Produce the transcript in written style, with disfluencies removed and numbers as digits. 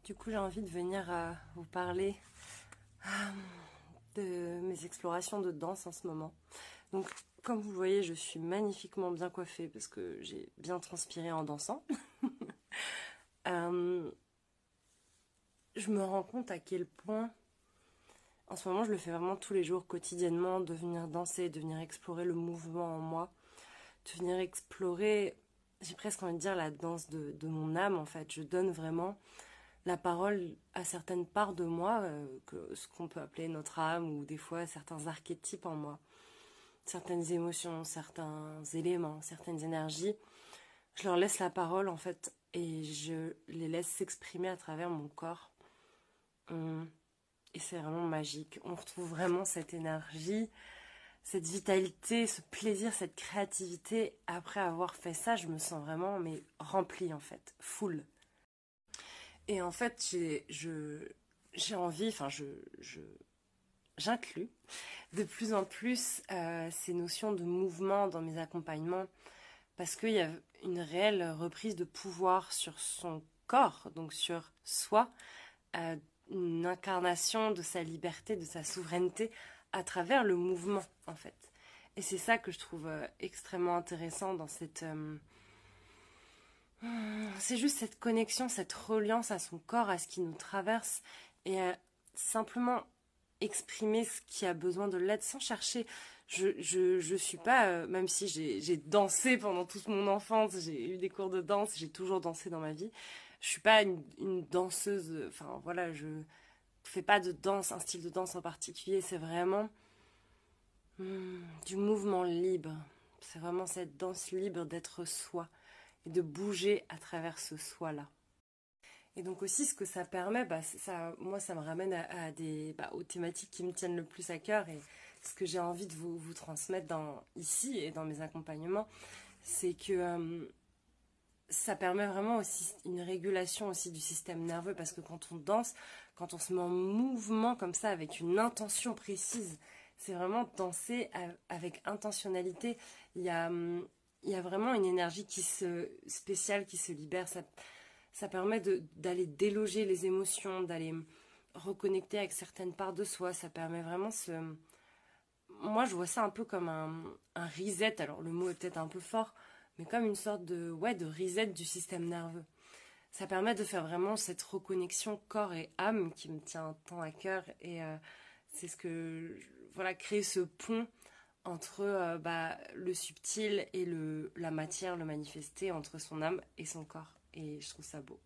Du coup, j'ai envie de venir vous parler de mes explorations de danse en ce moment. Donc, comme vous le voyez, je suis magnifiquement bien coiffée parce que j'ai bien transpiré en dansant. Euh, je me rends compte à quel point, en ce moment, je le fais vraiment tous les jours, quotidiennement, de venir danser, de venir explorer le mouvement en moi, de venir explorer, j'ai presque envie de dire, la danse de mon âme, en fait. Je donne vraiment la parole à certaines parts de moi, ce qu'on peut appeler notre âme, ou des fois certains archétypes en moi, certaines émotions, certains éléments, certaines énergies. Je leur laisse la parole en fait et je les laisse s'exprimer à travers mon corps. Et c'est vraiment magique. On retrouve vraiment cette énergie, cette vitalité, ce plaisir, cette créativité. Après avoir fait ça, je me sens vraiment mais remplie en fait, full. Et en fait, j'ai envie, j'inclus de plus en plus ces notions de mouvement dans mes accompagnements parce qu'il y a une réelle reprise de pouvoir sur son corps, donc sur soi, une incarnation de sa liberté, de sa souveraineté à travers le mouvement en fait. Et c'est ça que je trouve extrêmement intéressant dans cette... c'est juste cette connexion, cette reliance à son corps, à ce qui nous traverse et simplement exprimer ce qui a besoin de l'aide sans chercher. Je suis pas, même si j'ai dansé pendant toute mon enfance, j'ai eu des cours de danse, j'ai toujours dansé dans ma vie. Je suis pas une danseuse, enfin voilà, je fais pas de danse, un style de danse en particulier, c'est vraiment du mouvement libre. C'est vraiment cette danse libre d'être soi et de bouger à travers ce soi-là. Et donc aussi ce que ça permet, ça, moi ça me ramène aux thématiques qui me tiennent le plus à cœur et ce que j'ai envie de vous transmettre ici et dans mes accompagnements, c'est que ça permet vraiment aussi une régulation aussi du système nerveux parce que quand on danse, quand on se met en mouvement comme ça avec une intention précise, c'est vraiment danser avec intentionnalité. Il y a vraiment une énergie spéciale qui se libère. Ça permet d'aller déloger les émotions, d'aller reconnecter avec certaines parts de soi. Ça permet vraiment moi, je vois ça un peu comme un reset. Alors, le mot est peut-être un peu fort, mais comme une sorte de reset du système nerveux. Ça permet de faire vraiment cette reconnexion corps et âme qui me tient tant à cœur. Et c'est ce que, voilà, créer ce pont entre le subtil et la matière, le manifesté, entre son âme et son corps. Et je trouve ça beau.